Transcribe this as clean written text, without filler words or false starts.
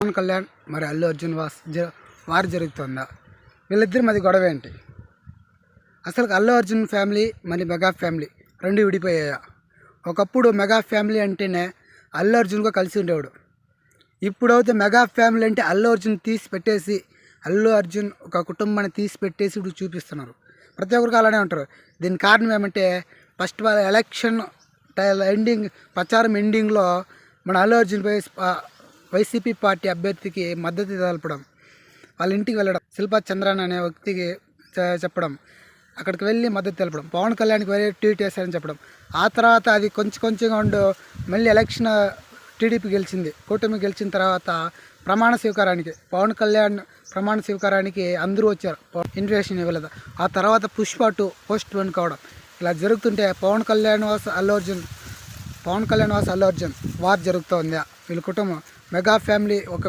పవన్ కళ్యాణ్ మరి అల్లు అర్జున్ వార్ జరుగుతుందా? వీళ్ళిద్దరి మధ్య గొడవ ఏంటి? అసలు అల్లు అర్జున్ ఫ్యామిలీ మరి మెగా ఫ్యామిలీ రెండు విడిపోయాయా? ఒకప్పుడు మెగా ఫ్యామిలీ అంటేనే అల్లు అర్జున్గా కలిసి ఉండేవాడు. ఇప్పుడైతే మెగా ఫ్యామిలీ అంటే అల్లు అర్జున్ తీసి పెట్టేసి అల్లు అర్జున్ ఒక కుటుంబాన్ని తీసి పెట్టేసి ఇప్పుడు చూపిస్తున్నారు. ప్రతి ఒక్కరికి అలానే ఉంటారు. దీనికి కారణం ఏమంటే ఫస్ట్ వాళ్ళ ఎలక్షన్ ఎండింగ్ ప్రచారం ఎండింగ్లో మన అల్లు అర్జున్ వైసీపీ పార్టీ అభ్యర్థికి మద్దతు తెలపడం, వాళ్ళ ఇంటికి వెళ్ళడం, శిల్పా చంద్రన్ అనే వ్యక్తికి చెప్పడం, అక్కడికి వెళ్ళి మద్దతు తెలపడం, పవన్ కళ్యాణ్కి వేరే ట్వీట్ చేశారని చెప్పడం. ఆ తర్వాత అది కొంచెంగా మళ్ళీ ఎలక్షన్ టీడీపీ గెలిచింది, కూటమి గెలిచిన తర్వాత ప్రమాణ స్వీకారానికి పవన్ కళ్యాణ్ ప్రమాణ స్వీకారానికి అందరూ వచ్చారు, ఇన్విటేషన్ ఇవ్వలేదు. ఆ తర్వాత పుష్ప 2 పోస్ట్ 1 కావడం, ఇలా జరుగుతుంటే పవన్ కళ్యాణ్ వాస్ అల్లు అర్జున్ వార్ జరుగుతోంది. వీళ్ళ కుటుంబం మెగా ఫ్యామిలీ ఒక